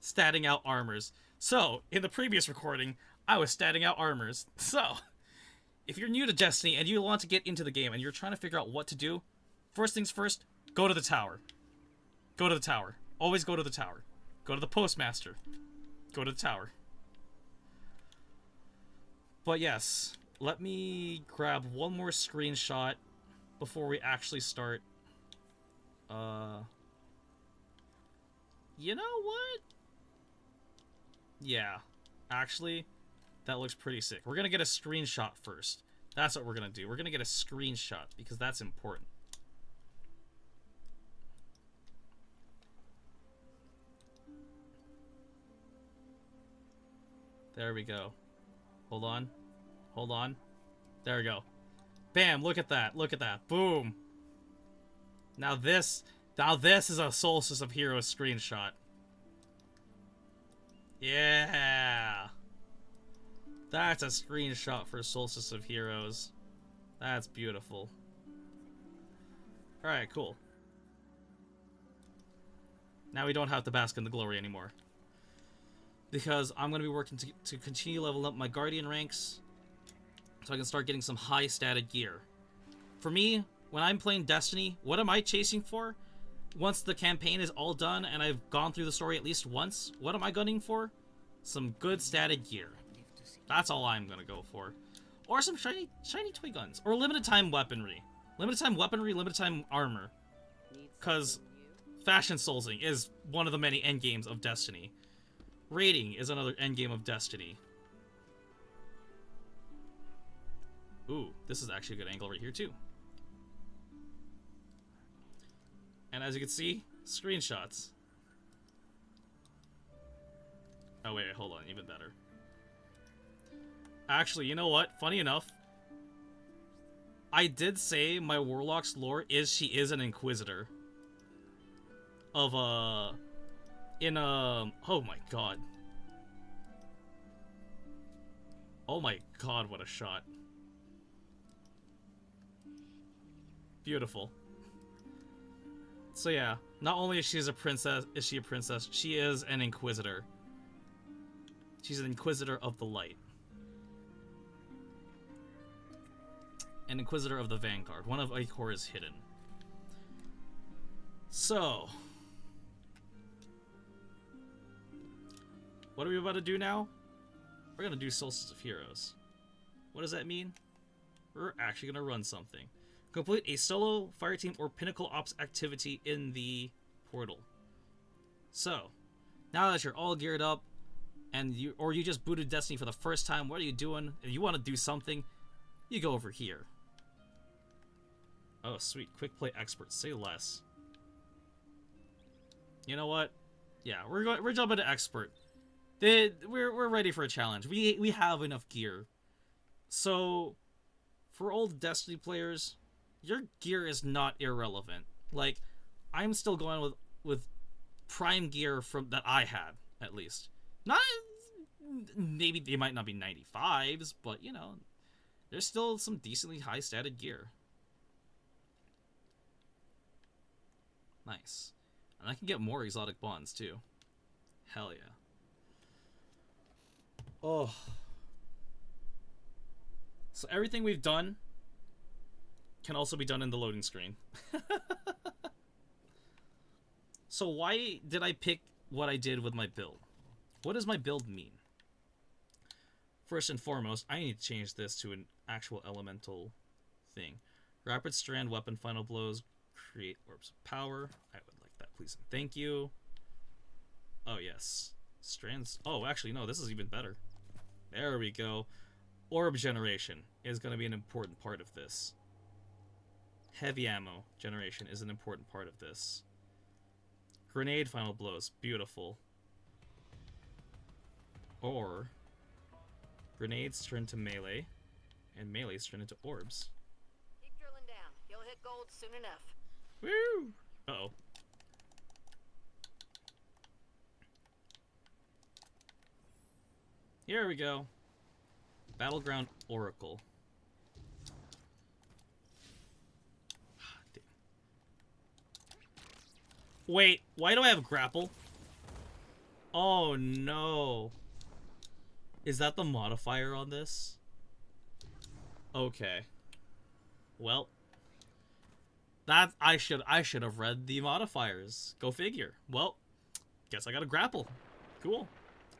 statting out armors. So, in the previous recording, I was statting out armors. So, if you're new to Destiny and you want to get into the game and you're trying to figure out what to do, first things first, go to the tower. Go to the tower. Always go to the tower. Go to the postmaster. Go to the tower. But yes, let me grab one more screenshot before we actually start. You know what? Yeah, actually, that looks pretty sick. We're gonna get a screenshot first. That's what we're gonna do. We're gonna get a screenshot because that's important. There we go. Hold on. Hold on. There we go. Bam, look at that. Look at that. Boom. Now this is a Solstice of Heroes screenshot. Yeah. That's a screenshot for Solstice of Heroes. That's beautiful. Alright, cool. Now we don't have to bask in the glory anymore. Because I'm going to be working to continue leveling up my Guardian ranks so I can start getting some high stated gear. For me, when I'm playing Destiny, what am I chasing for? Once the campaign is all done and I've gone through the story at least once, what am I gunning for? Some good stated gear. That's all I'm going to go for. Or some shiny toy guns. Or limited time weaponry. Limited time weaponry, limited time armor. Because fashion soulsing is one of the many endgames of Destiny. Raiding is another endgame of Destiny. Ooh, this is actually a good angle right here too. And as you can see, screenshots. Oh wait, hold on, even better. Actually, you know what? Funny enough, I did say my Warlock's lore is she is an Inquisitor. Of oh my god. Oh my god, what a shot. Beautiful. So yeah, not only is she a princess, she is an Inquisitor. She's an Inquisitor of the Light. An Inquisitor of the Vanguard. One of Ikor's hidden. So, what are we about to do now? We're gonna do Solstice of Heroes. What does that mean? We're actually gonna run something. Complete a solo, fireteam, or pinnacle ops activity in the portal. So, now that you're all geared up, and you just booted Destiny for the first time, what are you doing? If you want to do something, you go over here. Oh, sweet. Quick play expert. Say less. You know what? Yeah, we're jumping to expert. We're ready for a challenge. We have enough gear. So, for old Destiny players, your gear is not irrelevant. Like, I'm still going with prime gear from that I had, at least. Not maybe they might not be 95s, but you know, there's still some decently high stated gear. Nice. And I can get more exotic bonds too. Hell yeah. Oh. So everything we've done can also be done in the loading screen. So why did I pick what I did with my build? What does my build mean? First and foremost, I need to change this to an actual elemental thing. Rapid strand weapon final blows create orbs of power. I would like that, please and thank you. Oh yes. Strands. Oh, actually no, this is even better. There we go. Orb generation is going to be an important part of this. Heavy ammo generation is an important part of this. Grenade final blows. Beautiful. Or grenades turn to melee, and melees turn into orbs. Keep drilling down. You'll hit gold soon enough. Woo! Uh-oh. Here we go. Battleground Oracle. Wait, why do I have grapple? Oh no. Is that the modifier on this? Okay. Well, that I should have read the modifiers. Go figure. Well, guess I got to grapple. Cool.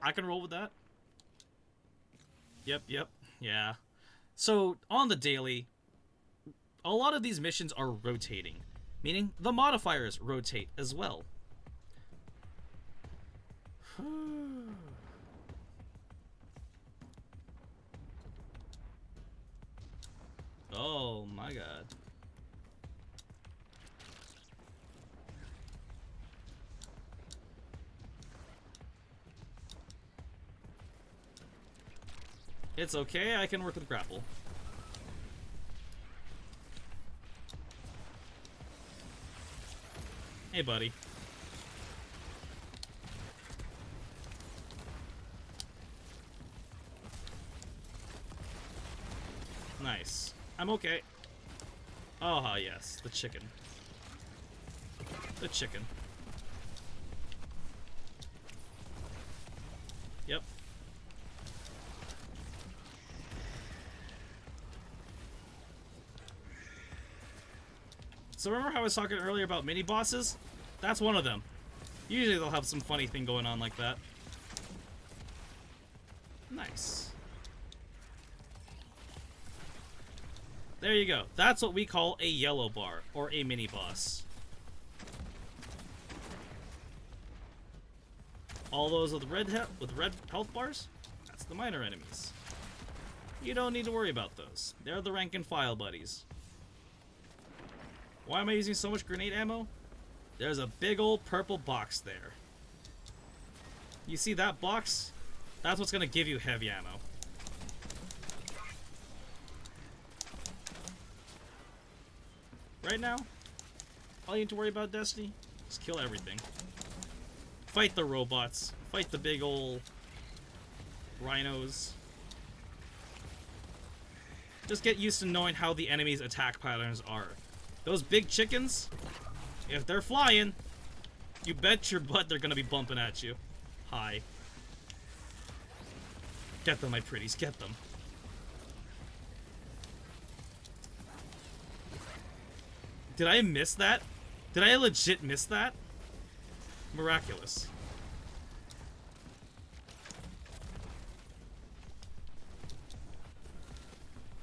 I can roll with that. Yep. Yeah. So, on the daily, a lot of these missions are rotating, meaning the modifiers rotate as well. Oh my god. It's okay, I can work with grapple. Hey, buddy. Nice. I'm okay. Oh, yes. The chicken. The chicken. Yep. So remember how I was talking earlier about mini-bosses? That's one of them. Usually they'll have some funny thing going on like that. Nice. There you go. That's what we call a yellow bar, or a mini-boss. All those with red health bars? That's the minor enemies. You don't need to worry about those. They're the rank and file buddies. Why am I using so much grenade ammo? There's a big old purple box there. You see that box? That's what's gonna give you heavy ammo. Right now, all you need to worry about, Destiny, is kill everything. Fight the robots. Fight the big old rhinos. Just get used to knowing how the enemy's attack patterns are. Those big chickens, if they're flying, you bet your butt they're gonna be bumping at you. Hi. Get them, my pretties, get them. Did I miss that? Did I legit miss that? Miraculous.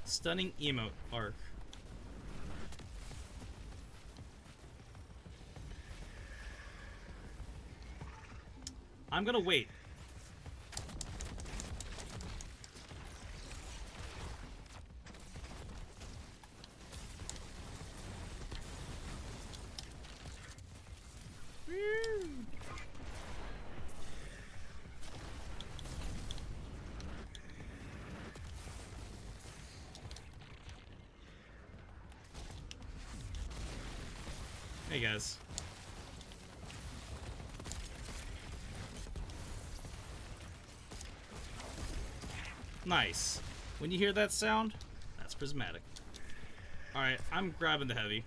Stunning emote arc. I'm gonna wait. Hey guys. Nice. When you hear that sound, that's prismatic. Alright, I'm grabbing the heavy.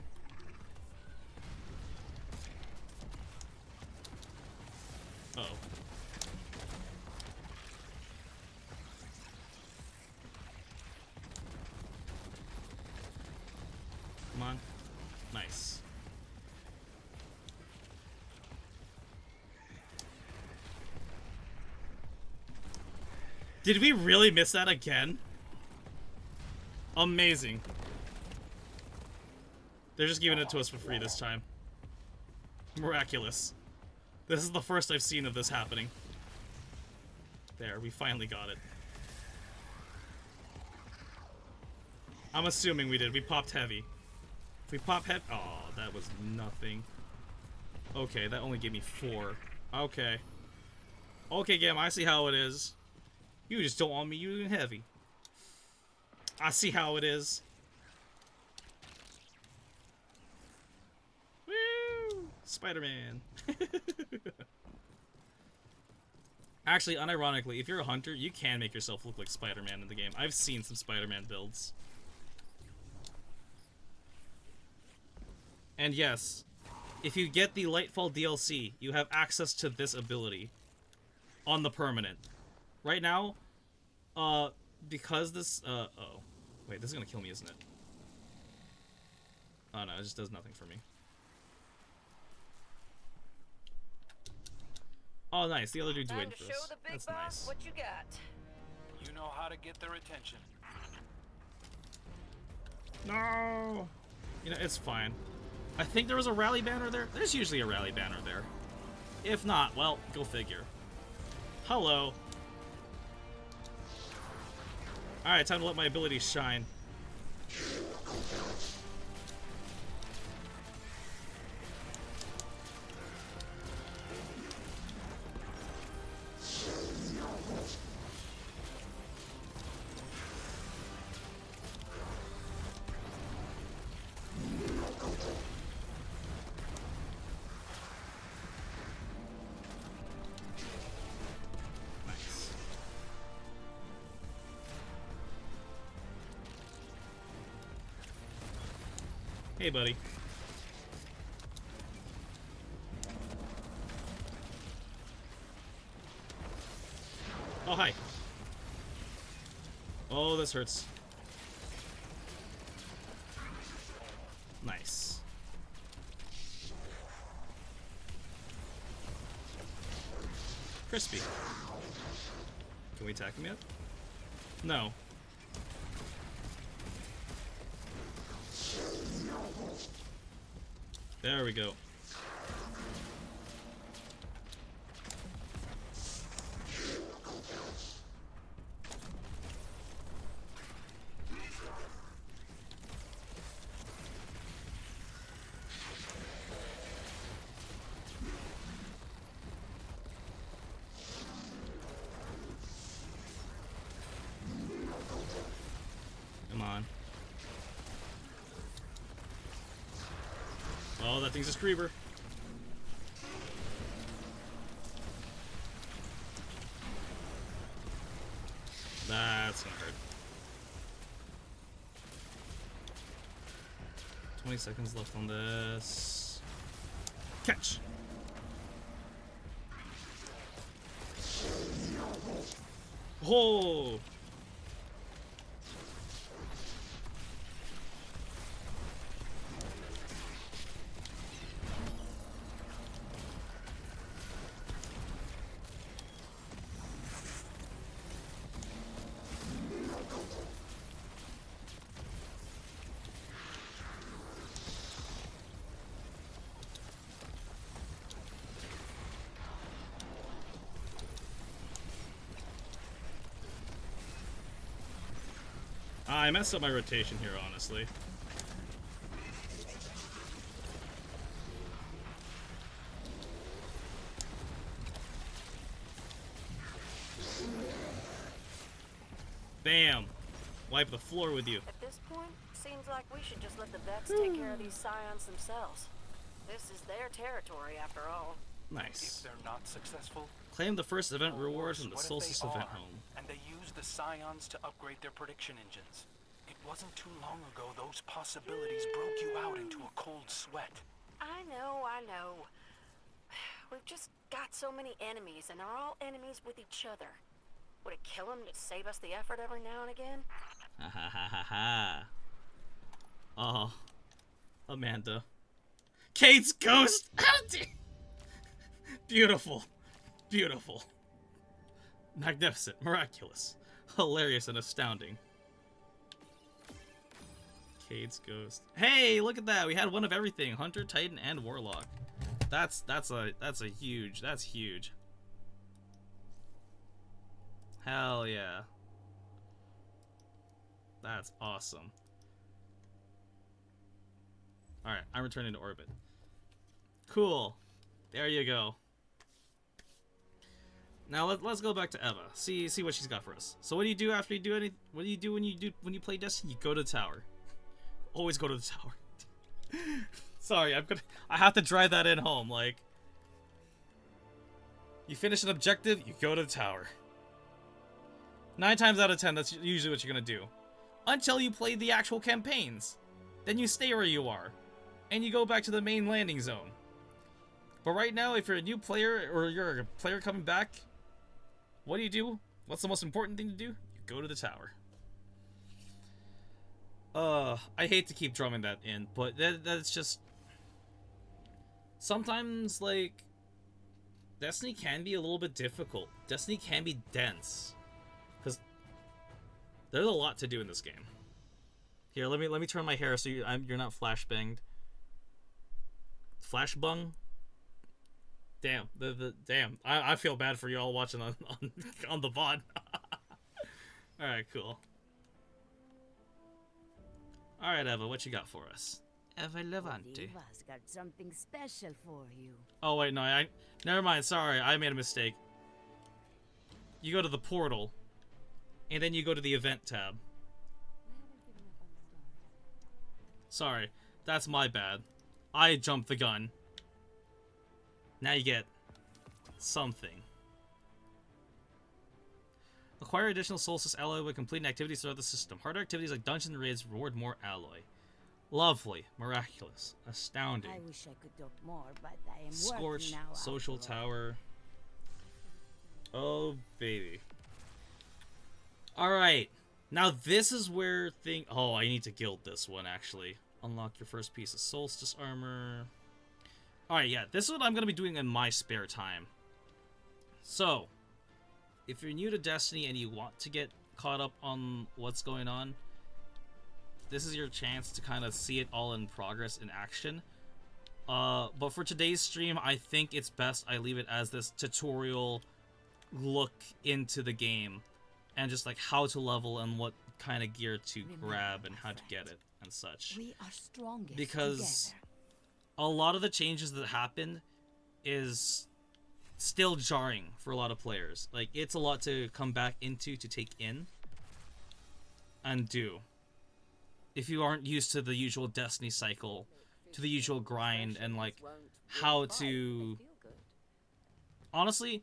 Uh-oh. Come on. Nice. Did we really miss that again? Amazing. They're just giving it to us for free this time. Miraculous. This is the first I've seen of this happening. There, we finally got it. I'm assuming we did. We popped heavy. If we pop heavy... Oh, that was nothing. Okay, that only gave me 4. Okay. Okay, game, I see how it is. You just don't want me using heavy. I see how it is. Woo! Spider-Man. Actually, unironically, if you're a hunter, you can make yourself look like Spider-Man in the game. I've seen some Spider-Man builds. And yes, if you get the Lightfall DLC, you have access to this ability. on the permanent. Right now, because this, oh. Wait, this is gonna kill me, isn't it? Oh no, it just does nothing for me. Oh, nice. The other dude's waiting for us. That's nice. What you got? You know how to get their attention. No! You know, it's fine. I think there was a rally banner there. There's usually a rally banner there. If not, well, go figure. Hello. Alright, time to let my abilities shine. Hey, buddy. Oh, hi. Oh, this hurts. Nice. Crispy. Can we attack him yet? No. There we go. Come on. Oh, that thing's a screamer. That's gonna hurt. 20 seconds left on this. Catch! Oh! I messed up my rotation here, honestly. Bam! Wipe the floor with you. At this point, seems like we should just let the vets take care of these scions themselves. This is their territory, after all. Nice. If they're not successful, Claim the first event reward from the what if Solstice they event are, home. and they use the scions to upgrade their prediction engines? It wasn't too long ago those possibilities broke you out into a cold sweat. I know. We've just got so many enemies, and they're all enemies with each other. Would it kill them to save us the effort every now and again? Ha ha ha ha ha. Oh. Amanda. Kate's ghost! Beautiful. Beautiful. Magnificent. Miraculous. Hilarious and astounding. Cade's ghost. Hey, look at that. We had one of everything. Hunter, Titan, and Warlock. That's huge. That's huge. Hell yeah. That's awesome. Alright, I'm returning to orbit. Cool. There you go. Now let's go back to Eva. See what she's got for us. So what do you do after you do any? What do you do when you play Destiny? You go to the tower. Always go to the tower. Sorry, I have to drive that in home. Like, you finish an objective, you go to the tower. 9 times out of 10, that's usually what you're gonna do. Until you play the actual campaigns. Then you stay where you are. And you go back to the main landing zone. But right now, if you're a new player, or you're a player coming back, What do? What's the most important thing to do? You go to the tower. I hate to keep drumming that in, but that's just... Sometimes, like, Destiny can be a little bit difficult. Destiny can be dense. Because there's a lot to do in this game. Here, let me turn my hair so you're not flashbanged. Flashbung? Damn, damn. I feel bad for y'all watching on the VOD. Alright, cool. Alright, Eva, what you got for us? Eva Levante. Eva's got something special for you. Oh wait, no, never mind, sorry, I made a mistake. You go to the portal, and then you go to the event tab. Sorry, that's my bad. I jumped the gun. Now you get something. Acquire additional Solstice alloy by completing activities throughout the system. Harder activities like dungeon raids reward more alloy. Lovely, miraculous, astounding. I wish I could talk more, but I am Scorch, working now. social tower. Oh baby. Alright. Now this is where oh, I need to guild this one actually. Unlock your first piece of Solstice armor. Alright, yeah, this is what I'm gonna be doing in my spare time. So, if you're new to Destiny and you want to get caught up on what's going on, this is your chance to kind of see it all in progress in action. But for today's stream, I think it's best I leave it as this tutorial look into the game and just like how to level and what kind of gear to grab and how to get it and such. We are strongest Because together. a lot of the changes that happen is still jarring for a lot of players. Like, it's a lot to come back into, to take in and do. If you aren't used to the usual Destiny cycle, to the usual grind, and like how to... Honestly,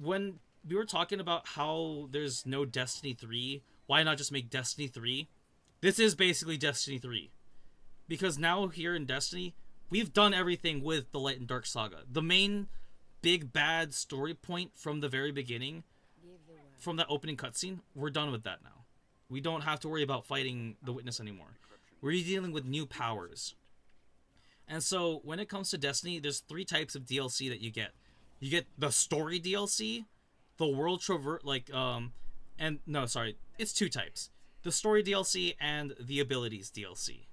when we were talking about how there's no Destiny 3, why not just make Destiny 3? This is basically Destiny 3. Because now here in Destiny, we've done everything with the Light and Dark Saga. The main big bad story point from the very beginning, from that opening cutscene, we're done with that now. We don't have to worry about fighting the Witness anymore. We're dealing with new powers. And so, when it comes to Destiny, there's 3 types of DLC that you get. You get the story DLC, the world it's 2 types. The story DLC and the abilities DLC.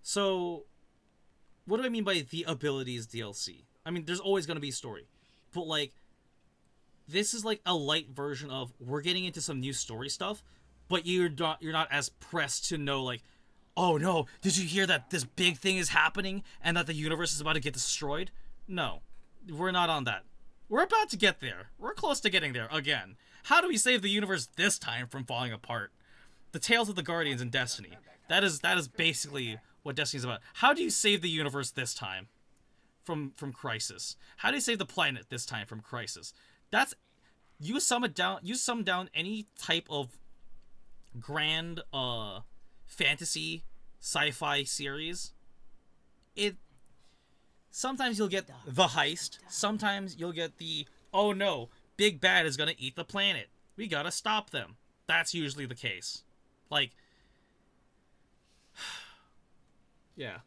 So, what do I mean by the abilities DLC? I mean, there's always going to be story. But, like, this is like a light version of we're getting into some new story stuff, but you're not as pressed to know, like, oh no, did you hear that this big thing is happening and that the universe is about to get destroyed? No, we're not on that. We're about to get there. We're close to getting there again. How do we save the universe this time from falling apart? The Tales of the Guardians in Destiny. That is basically what Destiny's about. How do you save the universe this time from crisis? How do you save the planet this time from crisis? That's, you sum down any type of grand fantasy sci-fi series. Sometimes you'll get the heist, sometimes you'll get the, oh no, big bad is gonna eat the planet, we gotta stop them. That's usually the case. Like, yeah.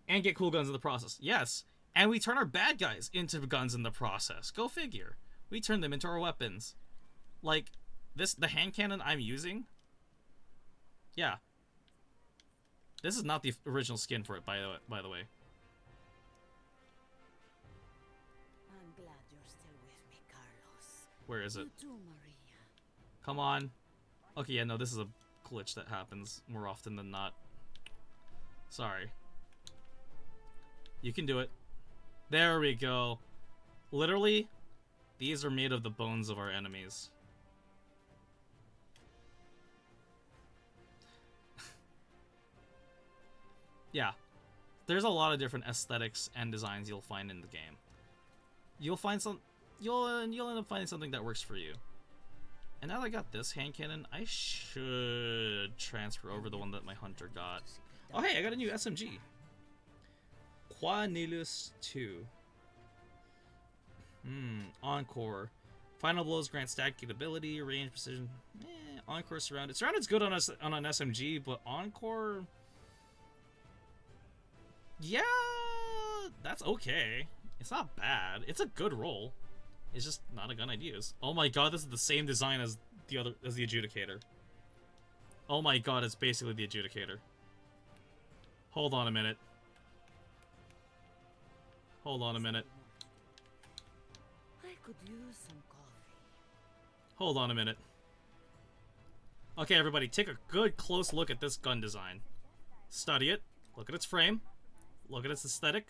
And get cool guns in the process. Yes. And we turn our bad guys into guns in the process. Go figure. We turn them into our weapons. Like, the hand cannon I'm using. Yeah. This is not the original skin for it, by the way. I'm glad you're still with me, Carlos. Where is it? You too, Maria. Come on. Okay, yeah, no, this is a glitch that happens more often than not. Sorry. You can do it. There we go. Literally, these are made of the bones of our enemies. Yeah. There's a lot of different aesthetics and designs you'll find in the game. You'll end up finding something that works for you. And now that I got this hand cannon, I should transfer over the one that my hunter got. Oh hey, I got a new SMG. Quanilus 2. Encore. Final blows grant stacking ability, range, precision. Encore surrounded. Surrounded's good on an SMG, but Encore, yeah, that's okay. It's not bad. It's a good roll. It's just not a gun I'd use. Oh my god, this is the same design as the Adjudicator. Oh my god, it's basically the Adjudicator. Hold on a minute. Hold on a minute. I could use some coffee. Hold on a minute. Okay, everybody, take a good close look at this gun design. Study it. Look at its frame. Look at its aesthetic.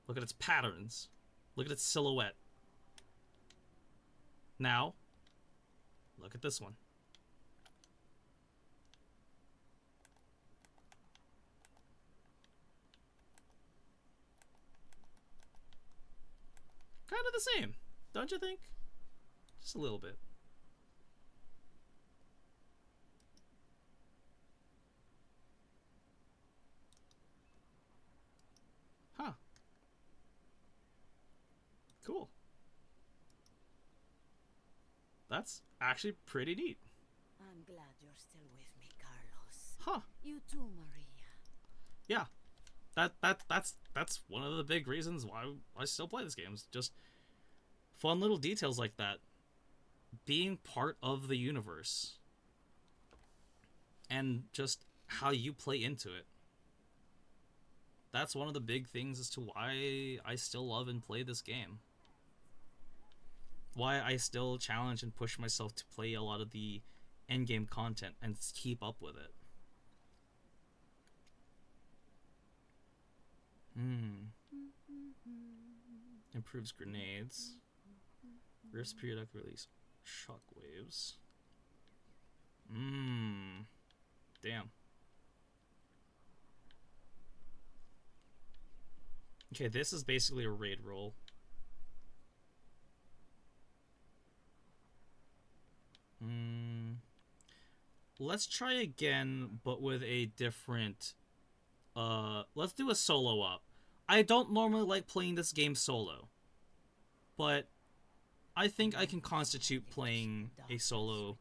Look at its patterns. Look at its silhouette. Now, look at this one. Kind of the same, don't you think? Just a little bit. Huh. Cool. That's actually pretty neat. I'm glad you're still with me, Carlos. Huh. You too, Maria. Yeah. That's one of the big reasons why I still play this game. It's just fun little details like that. Being part of the universe. And just how you play into it. That's one of the big things as to why I still love and play this game. Why I still challenge and push myself to play a lot of the endgame content and keep up with it. Improves grenades. Rifts periodic release. Shockwaves. Damn. Okay, this is basically a raid roll. Let's try again, but with a different... let's do a solo up. I don't normally like playing this game solo, but I think I can constitute playing a solo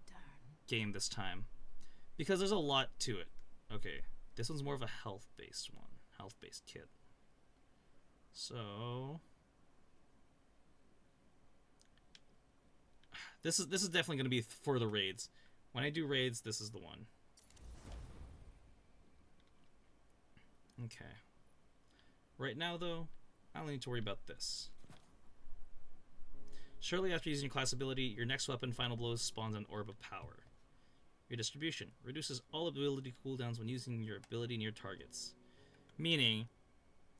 game this time, because there's a lot to it. Okay, this one's more of a health-based one. Health-based kit. So... This is definitely going to be for the raids. When I do raids, this is the one. Okay. Right now, though, I don't need to worry about this. Shortly after using your class ability, your next weapon, Final Blows, spawns an Orb of Power. Your distribution reduces all ability cooldowns when using your ability near targets. Meaning,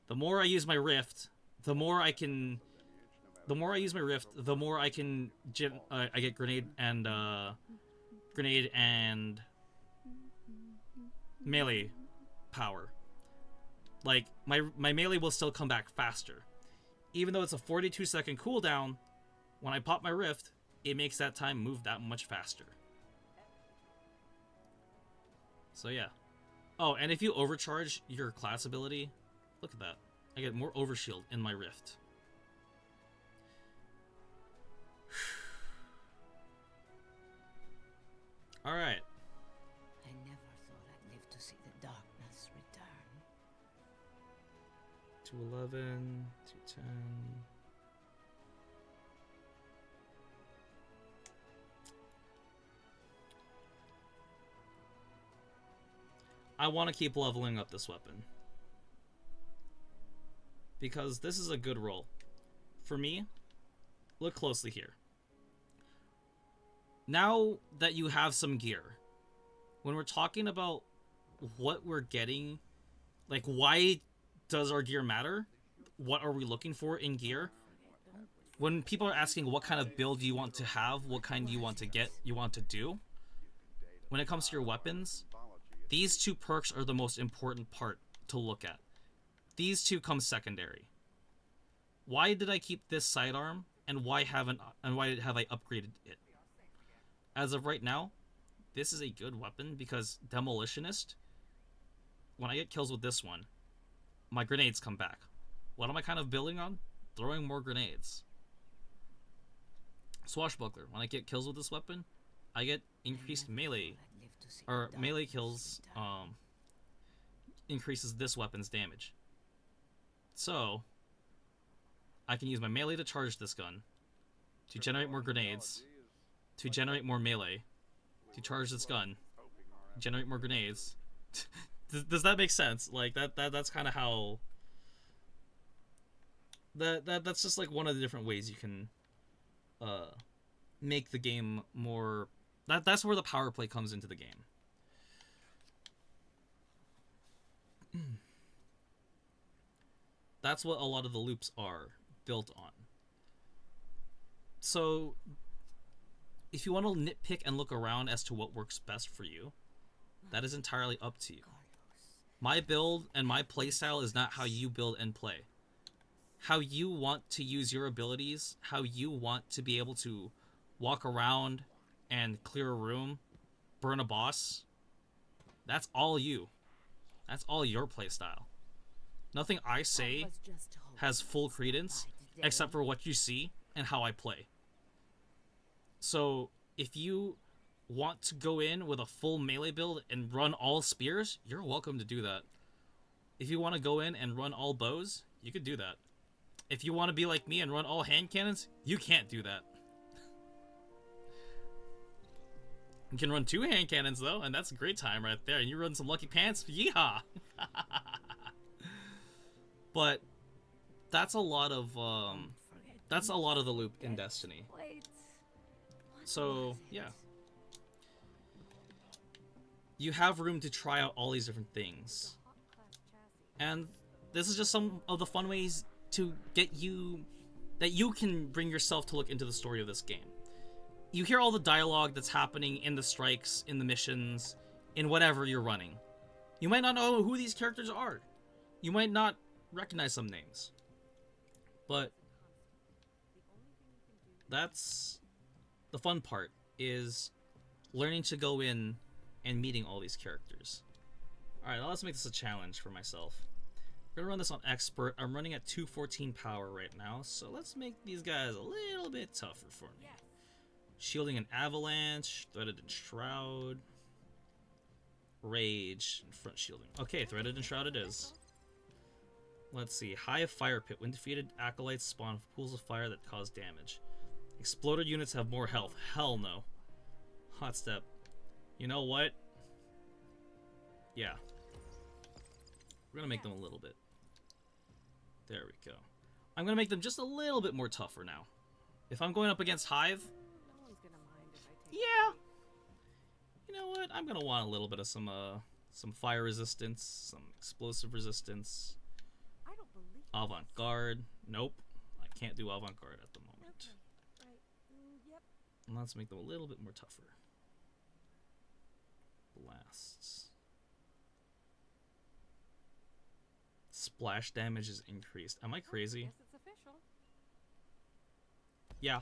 the more I use my Rift, the more I can... The more I use my Rift, the more I can... I get grenade and melee power. Like, my melee will still come back faster. Even though it's a 42-second cooldown, when I pop my Rift, it makes that time move that much faster. So yeah. Oh, and if you overcharge your class ability, look at that. I get more overshield in my Rift. Alright. I never thought I'd live to see the darkness return. 211, 210. I want to keep leveling up this weapon, because this is a good roll. For me, look closely here. Now that you have some gear, when we're talking about what we're getting, like, why does our gear matter? What are we looking for in gear? When people are asking what kind of build you want to have, what kind you want to get, you want to do, when it comes to your weapons, these two perks are the most important part to look at. These two come secondary. Why did I keep this sidearm, and why have I upgraded it? As of right now, this is a good weapon because Demolitionist, when I get kills with this one, my grenades come back. What am I kind of building on? Throwing more grenades. Swashbuckler. When I get kills with this weapon, I get increased melee, I'd live to see or the melee darkness kills, in time. increases this weapon's damage. So, I can use my melee to charge this gun, to generate more grenades, to generate more melee, to charge this gun, generate more grenades. Does that make sense? Like, that's kind of how... That's just like one of the different ways you can make the game more... That's where the power play comes into the game. That's what a lot of the loops are built on. So, if you want to nitpick and look around as to what works best for you, that is entirely up to you. My build and my playstyle is not how you build and play. How you want to use your abilities, how you want to be able to walk around and clear a room, burn a boss, that's all you. That's all your playstyle. Nothing I say has full credence except for what you see and how I play. So, if you want to go in with a full melee build and run all spears, you're welcome to do that. If you want to go in and run all bows, you could do that. If you want to be like me and run all hand cannons, you can't do that. You can run 2 hand cannons though, and that's a great time right there. And you run some lucky pants, yeehaw! But that's a lot of the loop in Destiny. So yeah, you have room to try out all these different things, and this is just some of the fun ways to get you that you can bring yourself to look into the story of this game. You hear all the dialogue that's happening in the strikes, in the missions, in whatever you're running. You might not know who these characters are. You might not recognize some names. But that's the fun part, is learning to go in and meeting all these characters. Alright, now let's make this a challenge for myself. We're gonna run this on Expert. I'm running at 214 power right now, so let's make these guys a little bit tougher for me. Shielding an Avalanche, Threaded and Shroud, Rage, and Front Shielding. Okay, Threaded and Shroud it is. Let's see. Hive Fire Pit. When defeated, acolytes spawn pools of fire that cause damage. Exploded units have more health. Hell no. Hot Step. You know what? Yeah. We're gonna make them a little bit. There we go. I'm gonna make them just a little bit more tougher now. If I'm going up against Hive, yeah. You know what? I'm gonna want a little bit of some fire resistance, some explosive resistance. Avant-garde. Nope. I can't do avant-garde at the moment. And let's make them a little bit more tougher. Blasts. Splash damage is increased. Am I crazy? Yeah.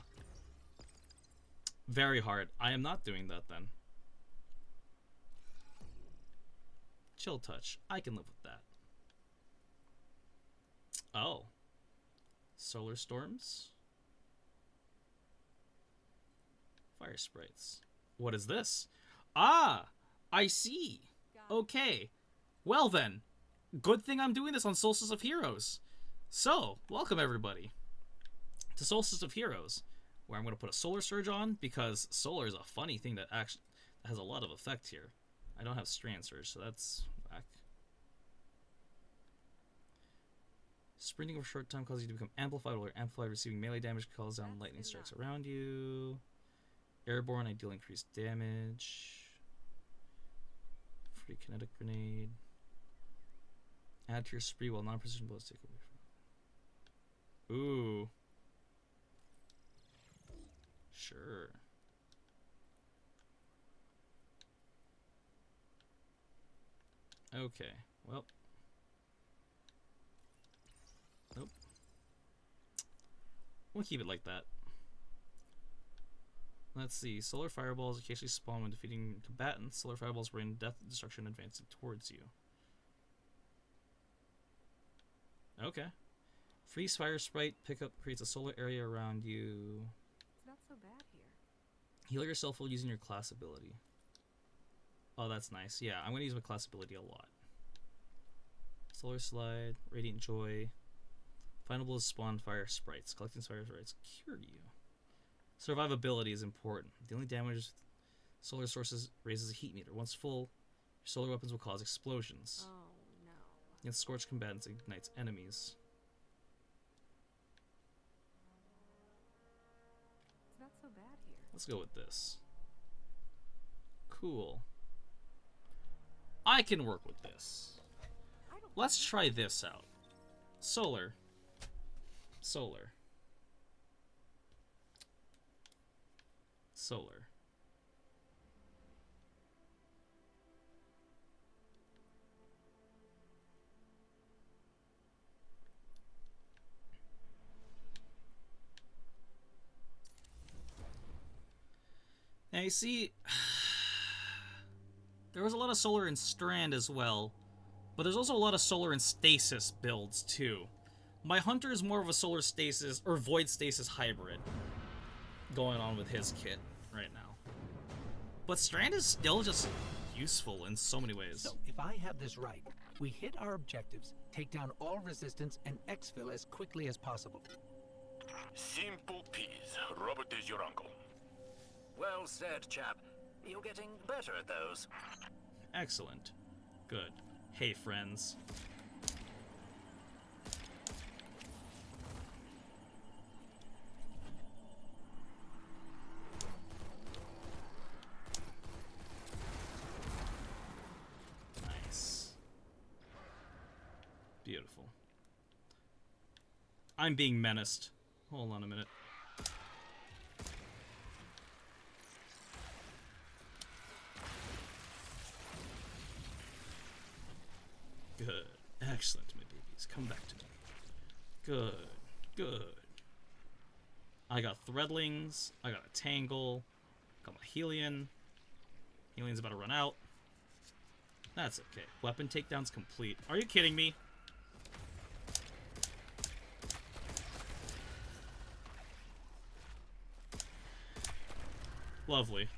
Very hard. I am not doing that then. Chill Touch. I can live with that. Oh. Solar Storms. Fire Sprites. What is this? Ah! I see. Okay. Well then. Good thing I'm doing this on Solstice of Heroes. So, welcome everybody to Solstice of Heroes, where I'm going to put a Solar Surge on, because Solar is a funny thing that actually has a lot of effect here. I don't have Strand Surge, so that's whack. Sprinting for a short time causes you to become amplified, while you're amplified, receiving melee damage calls down lightning strikes around you. Airborne, I deal increased damage. Free kinetic grenade. Add to your spree while non-precision blows take away from it. Ooh. Sure. Okay, well. Nope. We'll keep it like that. Let's see. Solar fireballs occasionally spawn when defeating combatants. Solar fireballs rain death and destruction advancing towards you. Okay. Freeze Fire Sprite pickup creates a solar area around you. so bad here. Heal yourself while using your class ability. Oh, that's nice. Yeah, I'm gonna use my class ability a lot. Solar Slide, Radiant Joy. Findable is spawn fire sprites. Collecting fire sprites cure you. Survivability is important. The only damage solar sources raises a heat meter. Once full, your solar weapons will cause explosions. Oh no. Against scorched combatants, it ignites enemies. It's not so bad here. Let's go with this. Cool. I can work with this. Let's try this out. Solar. Solar. Solar. Now you see, there was a lot of solar in Strand as well, but there's also a lot of solar in Stasis builds too. My Hunter is more of a solar stasis or void stasis hybrid going on with his kit right now. But Strand is still just useful in so many ways. So, if I have this right, we hit our objectives, take down all resistance, and exfil as quickly as possible. Simple peas. Robert is your uncle. Well said, chap. You're getting better at those. Excellent. Good. Hey, friends. Nice. Beautiful. I'm being menaced. Hold on a minute. Good. Excellent, my babies. Come back to me. Good. Good. I got Threadlings. I got a Tangle. Got my Helion. Helion's about to run out. That's okay. Weapon takedown's complete. Are you kidding me? Lovely.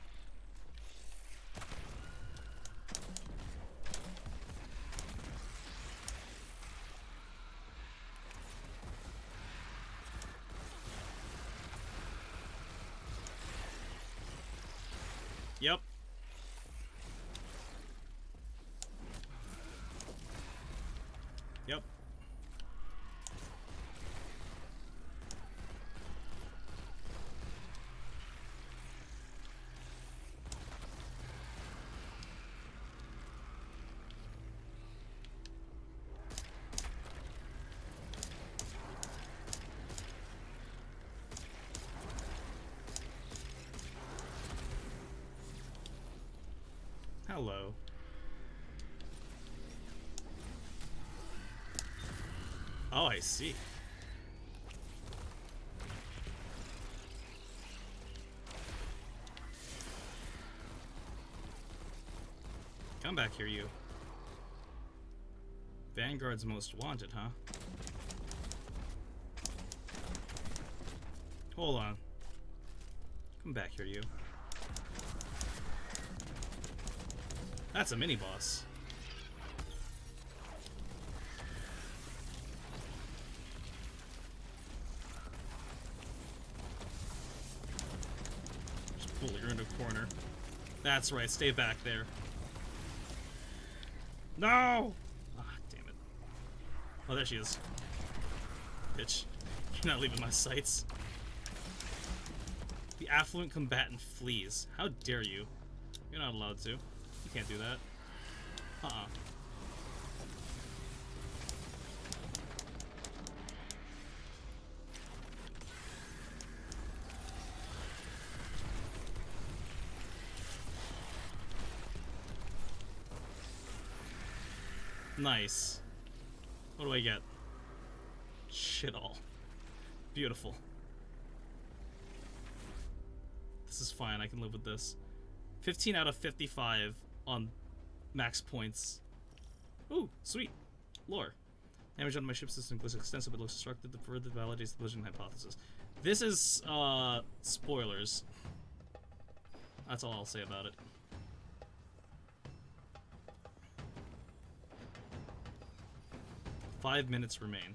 Yep. Yep. Hello. Oh, I see. Come back here, you. Vanguard's most wanted, huh? Hold on. Come back here, you. That's a mini-boss. Just bully her into a corner. That's right, stay back there. No! Ah, damn it. Oh, there she is. Bitch. You're not leaving my sights. The affluent combatant flees. How dare you? You're not allowed to. You can't do that. Uh-uh. Nice. What do I get? Shit all. Beautiful. This is fine, I can live with this. 15 out of 55 on max points. Ooh, sweet. Lore. Damage on my ship system was extensive but looks destructive that further validates the collision hypothesis. This is, spoilers. That's all I'll say about it. Five minutes remain.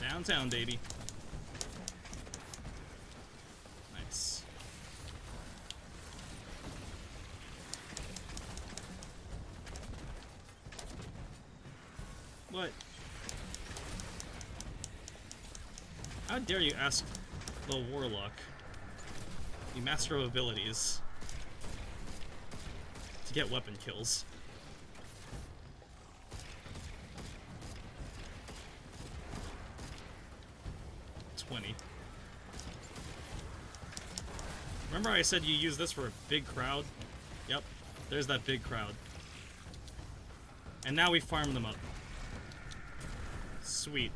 Downtown, baby. Nice. What? How dare you ask the Warlock, the Master of Abilities, to get weapon kills? Remember I said you use this for a big crowd? Yep, there's that big crowd. And now we farm them up. Sweet.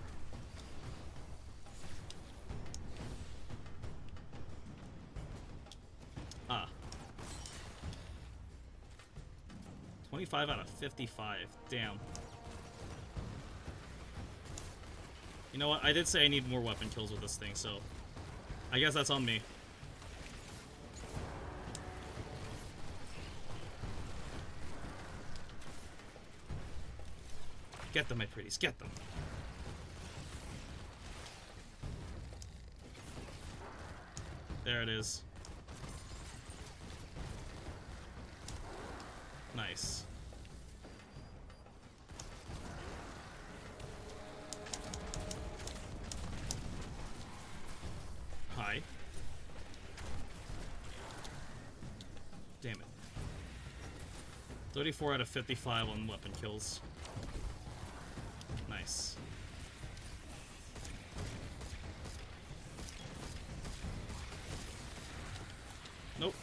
Ah. 25 out of 55. Damn. You know what? I did say I need more weapon kills with this thing, so I guess that's on me. Get them, my pretties. Get them. There it is. Nice. Hi. Damn it. 34 out of 55 on weapon kills. Nice. Nope.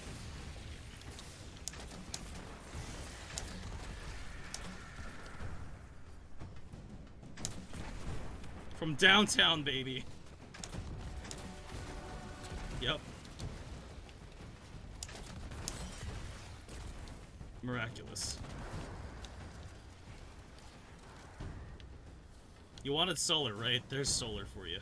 From downtown, baby. Yep. Miraculous. You wanted solar, right? There's solar for you.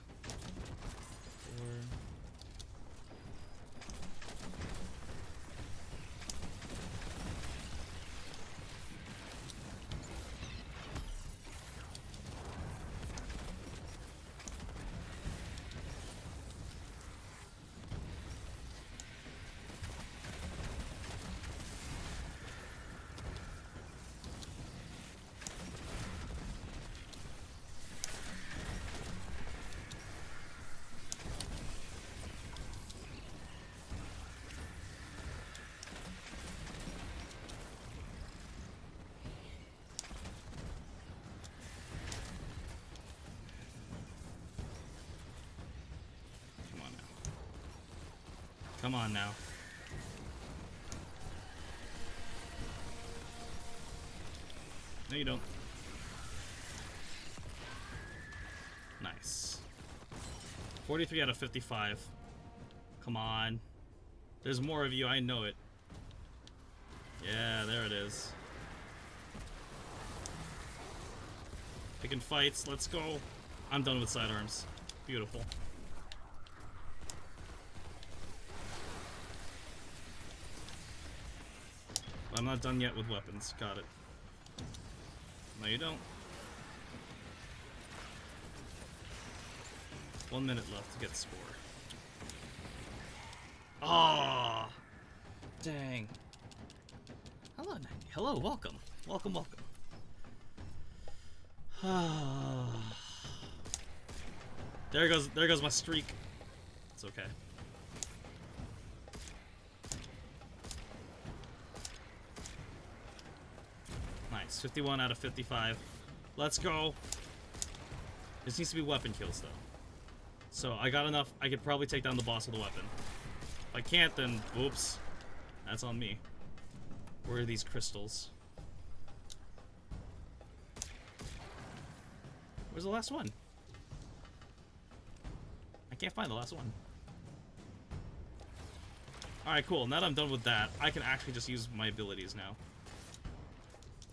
Come on now. No, you don't. Nice. 43 out of 55. Come on. There's more of you, I know it. Yeah, there it is. Picking fights, let's go. I'm done with sidearms. Beautiful. I'm not done yet with weapons. Got it. No, you don't. 1 minute left to get the score. Ah, oh, dang. Hello, hello, welcome, welcome, welcome. There goes my streak. It's okay. Nice, 51 out of 55. Let's go. This needs to be weapon kills though. So I got enough. I could probably take down the boss with a weapon. If I can't, then whoops. That's on me. Where are these crystals? Where's the last one? can't find the last one. Alright, cool. Now that I'm done with that, I can actually just use my abilities now.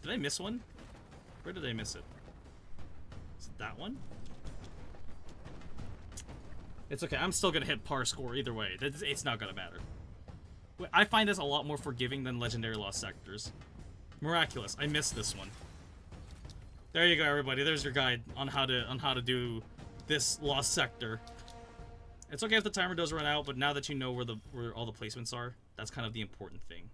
Did I miss one? Where did I miss it? Is it that one? It's okay. I'm still gonna hit par score either way. It's not gonna matter. I find this a lot more forgiving than Legendary Lost Sectors. Miraculous. I missed this one. There you go, everybody. There's your guide on how to do this Lost Sector. It's okay if the timer does run out, but now that you know where all the placements are, that's kind of the important thing.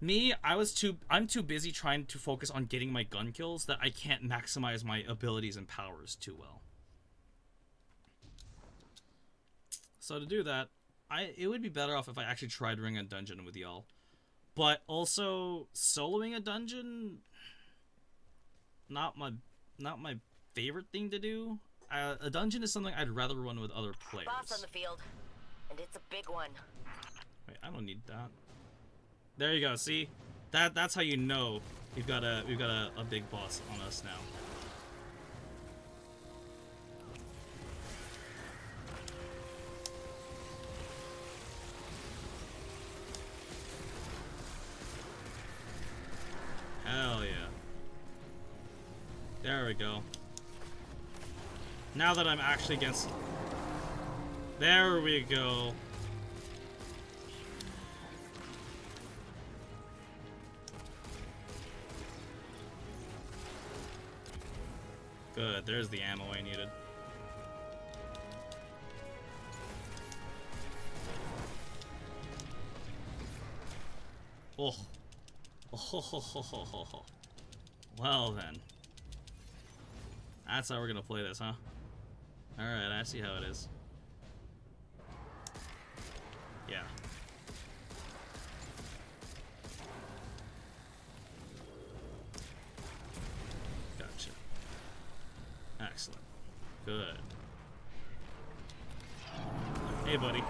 Me, I'm too busy trying to focus on getting my gun kills that I can't maximize my abilities and powers too well. So to do that, it would be better off if I actually tried ring a dungeon with y'all. But also, soloing a dungeon, not my favorite thing to do. A dungeon is something I'd rather run with other players. Boss on the field, and it's a big one. Wait, I don't need that. There you go. See, that's how you know we've got a big boss on us now. Hell yeah. There we go. Now that I'm actually against... There we go. Good, there's the ammo I needed. Oh. Oh. Well then. That's how we're gonna play this, huh? Alright, I see how it is. Yeah. Gotcha. Excellent. Good. Hey, buddy.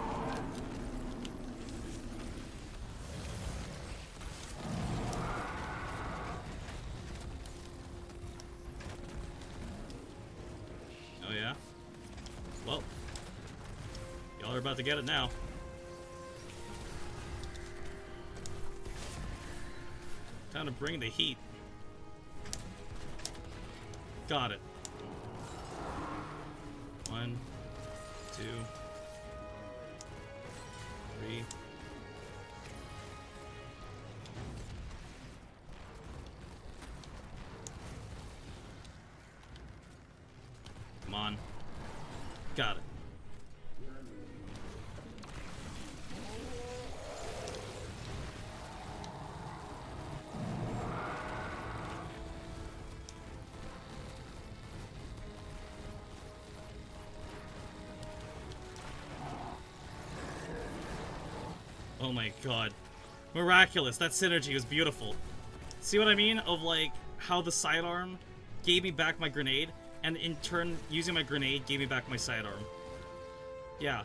Oh, yeah? Well, y'all are about to get it now. Time to bring the heat. Got it. 1, 2, 3. Come on. Got it. Oh my god. Miraculous. That synergy was beautiful. See what I mean? Of like how the sidearm gave me back my grenade, and in turn using my grenade gave me back my sidearm. Yeah.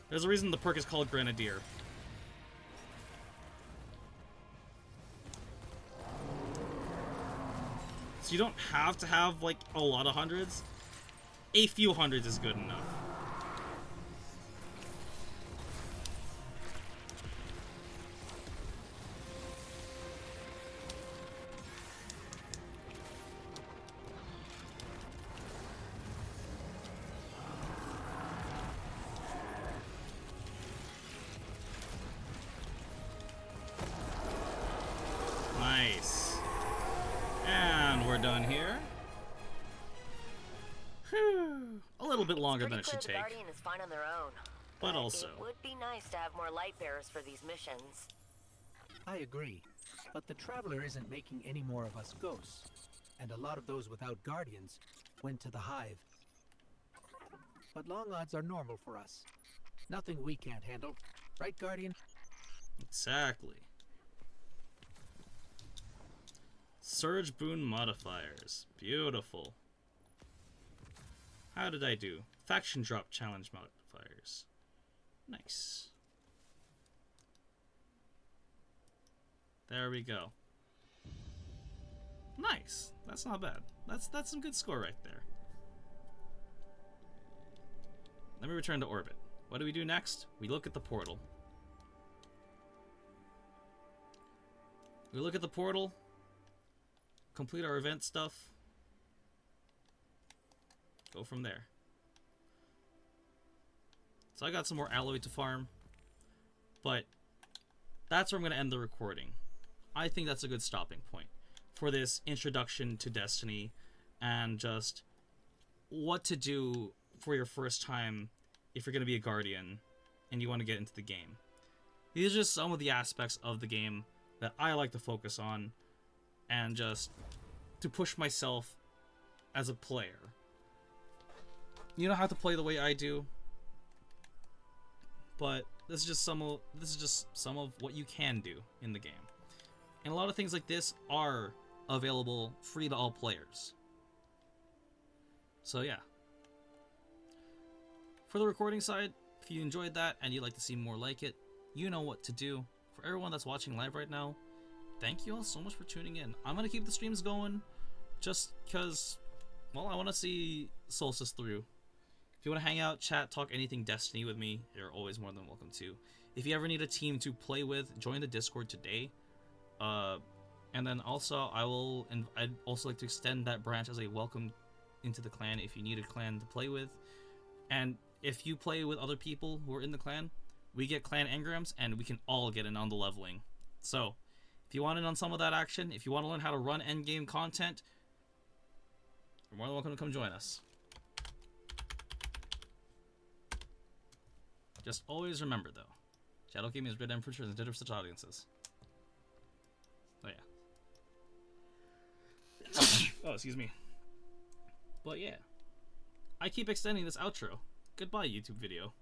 There's a reason the perk is called Grenadier. So you don't have to have like a lot of hundreds. A few hundreds is good enough. Nice. And we're done here. Whew. A little bit longer than it should take. The Guardian is fine on their own. But also... It would be nice to have more light bearers for these missions. I agree, but the Traveler isn't making any more of us ghosts, and a lot of those without guardians went to the Hive. But long odds are normal for us. Nothing we can't handle. Right, Guardian? Exactly. Surge Boon Modifiers. Beautiful. How did I do? Faction Drop Challenge Modifiers. Nice. There we go. Nice. That's not bad. That's some good score right there. let me return to orbit. What do we do next? We look at the portal. We look at the portal, complete our event stuff, go from there. So I got some more alloy to farm, but that's where I'm going to end the recording. I think that's a good stopping point for this introduction to Destiny and just what to do for your first time if you're going to be a Guardian and you want to get into the game. These are just some of the aspects of the game that I like to focus on and just to push myself as a player. You don't have to play the way I do, but this is just some of what you can do in the game. And a lot of things like this are available free to all players. So yeah. For the recording side, if you enjoyed that and you'd like to see more like it, you know what to do. For everyone that's watching live right now, thank you all so much for tuning in. I'm going to keep the streams going just because, well, I want to see Solstice through. If you want to hang out, chat, talk anything Destiny with me, you're always more than welcome to. If you ever need a team to play with, join the Discord today. And then also, I'd also like to extend that branch as a welcome into the clan if you need a clan to play with. And if you play with other people who are in the clan, we get clan engrams and we can all get in on the leveling. So, if you want in on some of that action, if you want to learn how to run endgame content, you're more than welcome to come join us. Just always remember, though, Shadow Gaming is rated M for sure and for such audiences. Oh, yeah. Oh, excuse me. But yeah. I keep extending this outro. Goodbye, YouTube video.